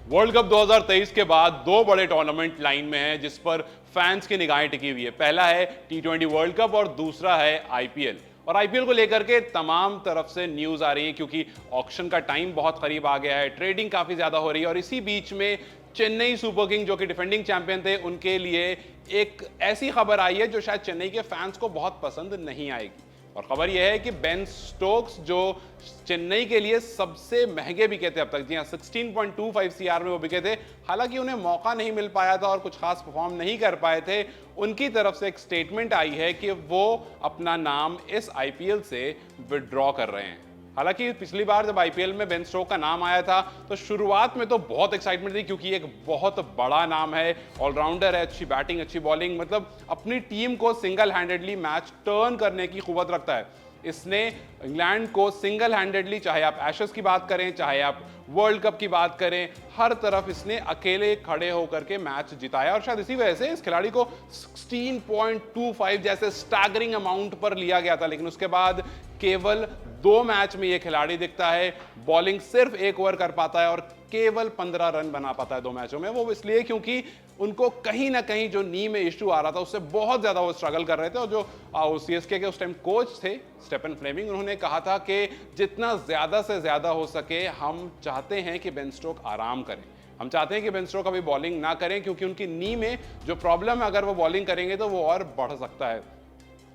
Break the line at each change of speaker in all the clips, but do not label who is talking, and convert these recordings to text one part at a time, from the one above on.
World cup 2023 के बाद दो बड़े टूर्नामेंट लाइन में हैं जिस पर फैंस की निगाहें टिकी हुई है। पहला है टी20 वर्ल्ड कप और दूसरा है आईपीएल। और आईपीएल को लेकर के तमाम तरफ से न्यूज आ रही है क्योंकि ऑक्शन का टाइम बहुत करीब आ गया है, ट्रेडिंग काफी ज्यादा हो रही है और इसी बीच में चेन्नई सुपर किंग जो कि डिफेंडिंग चैंपियन थे, उनके लिए एक ऐसी खबर आई है जो शायद चेन्नई के फैंस को बहुत पसंद नहीं आएगी। और खबर यह है कि बेन स्टोक्स जो चेन्नई के लिए सबसे महंगे बिके थे अब तक, जी हाँ 16.25 सीआर में वो बिके थे, हालांकि उन्हें मौका नहीं मिल पाया था और कुछ खास परफॉर्म नहीं कर पाए थे। उनकी तरफ से एक स्टेटमेंट आई है कि वो अपना नाम इस आईपीएल से विड्रॉ कर रहे हैं। हालांकि पिछली बार जब आईपीएल में बेन स्टोक्स का नाम आया था तो शुरुआत में तो बहुत एक्साइटमेंट थी क्योंकि एक बहुत बड़ा नाम है, ऑलराउंडर है, अच्छी बैटिंग अच्छी बॉलिंग, मतलब अपनी टीम को सिंगल हैंडेडली मैच टर्न करने की कुव्वत रखता है। इसने इंग्लैंड को सिंगल हैंडेडली, चाहे आप एशेस की बात करें चाहे आप वर्ल्ड कप की बात करें, हर तरफ इसने अकेले खड़े होकर के मैच जिताया और शायद इसी वजह से इस खिलाड़ी को 16.25 जैसे स्टैगरिंग अमाउंट पर लिया गया था। लेकिन उसके बाद केवल 2 मैच में यह खिलाड़ी दिखता है, बॉलिंग सिर्फ 1 ओवर कर पाता है और केवल 15 रन बना पाता है 2 मैचों में। वो इसलिए क्योंकि उनको कहीं ना कहीं जो नी में इश्यू आ रहा था उससे बहुत ज्यादा वो स्ट्रगल कर रहे थे। और जो सीएसके के उस टाइम कोच थे स्टेफन फ्लेमिंग, उन्होंने कहा था कि जितना ज्यादा से ज्यादा हो सके हम चाहते हैं कि बेन स्टोक्स आराम करें, हम चाहते हैं कि बेन स्टोक्स अभी बॉलिंग ना करें क्योंकि उनकी नी में जो प्रॉब्लम है, अगर वो बॉलिंग करेंगे तो वो और बढ़ सकता है।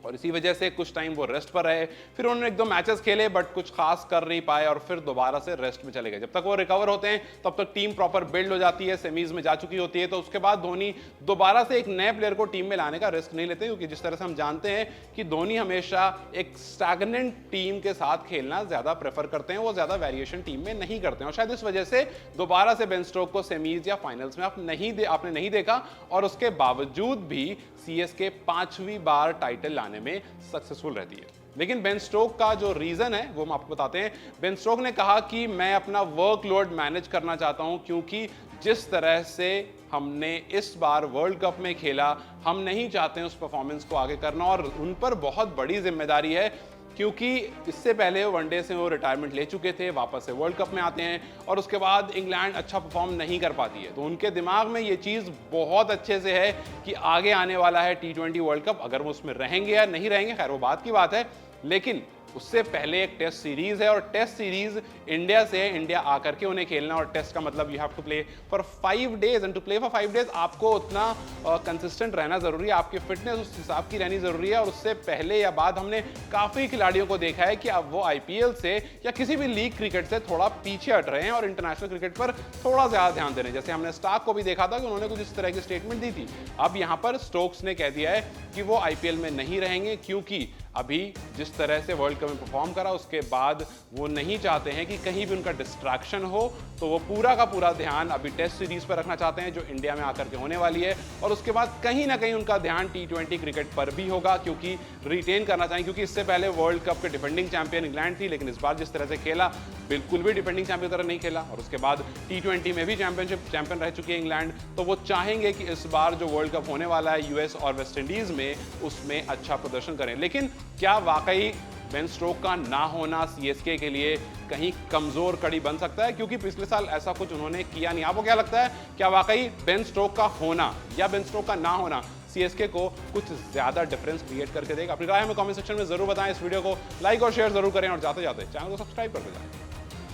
और इसी वजह से कुछ टाइम वो रेस्ट पर रहे, फिर उन्होंने 1-2 मैचेस खेले बट कुछ खास कर नहीं पाए और फिर दोबारा से रेस्ट में चले गए। जब तक वो रिकवर होते हैं तब तक टीम प्रॉपर बिल्ड हो जाती है, सेमीज में जा चुकी होती है, तो उसके बाद धोनी दोबारा से एक नए प्लेयर को टीम में लाने का रिस्क नहीं लेते क्योंकि जिस तरह से हम जानते हैं कि धोनी हमेशा एक स्टैग्नेंट टीम के साथ खेलना ज्यादा प्रेफर करते हैं, वो ज्यादा वेरिएशन टीम में नहीं करते हैं। और शायद इस वजह से दोबारा से बेन स्टोक्स को सेमीज या फाइनल्स में आपने नहीं देखा और उसके बावजूद भी सीएसके 5वीं बार टाइटल लाने में सक्सेसफुल रहती है। लेकिन बेन स्टोक्स का जो रीजन है वो हम आपको बताते हैं। बेन स्टोक्स ने कहा कि मैं अपना वर्कलोड मैनेज करना चाहता हूं क्योंकि जिस तरह से हमने इस बार वर्ल्ड कप में खेला, हम नहीं चाहते हैं उस परफॉर्मेंस को आगे करना और उन पर बहुत बड़ी जिम्मेदारी है क्योंकि इससे पहले वनडे से वो रिटायरमेंट ले चुके थे, वापस से वर्ल्ड कप में आते हैं और उसके बाद इंग्लैंड अच्छा परफॉर्म नहीं कर पाती है। तो उनके दिमाग में ये चीज़ बहुत अच्छे से है कि आगे आने वाला है टी20 वर्ल्ड कप, अगर वो उसमें रहेंगे या नहीं रहेंगे खैर वो बात की बात है, लेकिन उससे पहले एक टेस्ट सीरीज है और टेस्ट सीरीज इंडिया से है, इंडिया आकर के उन्हें खेलना और टेस्ट का मतलब you have to play for 5 days and to play for 5 days आपको उतना कंसिस्टेंट रहना जरूरी है, आपकी फिटनेस उस हिसाब की रहनी जरूरी है। और उससे पहले या बाद हमने काफी खिलाड़ियों को देखा है कि अब वो आईपीएल से या किसी भी लीग क्रिकेट से थोड़ा पीछे हट रहे हैं और इंटरनेशनल क्रिकेट पर थोड़ा ज्यादा ध्यान दे रहे हैं। जैसे हमने स्टार्क को भी देखा था कि उन्होंने कुछ इस तरह की स्टेटमेंट दी थी। अब यहां पर स्टोक्स ने कह दिया है कि वो आईपीएल में नहीं रहेंगे क्योंकि अभी जिस तरह से वर्ल्ड कप में परफॉर्म करा उसके बाद वो नहीं चाहते हैं कि कहीं भी उनका डिस्ट्रैक्शन हो, तो वो पूरा का पूरा ध्यान अभी टेस्ट सीरीज पर रखना चाहते हैं जो इंडिया में आकर के होने वाली है। और उसके बाद कहीं ना कहीं उनका ध्यान टी20 क्रिकेट पर भी होगा क्योंकि रिटेन करना चाहेंगे, क्योंकि इससे पहले वर्ल्ड कप के डिफेंडिंग चैंपियन इंग्लैंड थी लेकिन इस बार जिस तरह से खेला बिल्कुल भी डिफेंडिंग चैंपियन तरह नहीं खेला और उसके बाद टी20 में भी चैंपियन रह चुकी है इंग्लैंड। तो वो चाहेंगे कि इस बार जो वर्ल्ड कप होने वाला है यूएस और वेस्ट इंडीज में, उसमें अच्छा प्रदर्शन करें। लेकिन क्या वाकई बेन स्टोक्स का ना होना सीएसके के लिए कहीं कमजोर कड़ी बन सकता है, क्योंकि पिछले साल ऐसा कुछ उन्होंने किया नहीं। आपको क्या लगता है, क्या वाकई बेन स्टोक्स का होना या बेन स्टोक्स का ना होना सीएसके को कुछ ज्यादा डिफरेंस क्रिएट करके देगा? अपनी राय हमें कमेंट सेक्शन में जरूर बताएं। इस वीडियो को लाइक और शेयर जरूर करें और जाते जाते चैनल को सब्सक्राइब करते जाएं।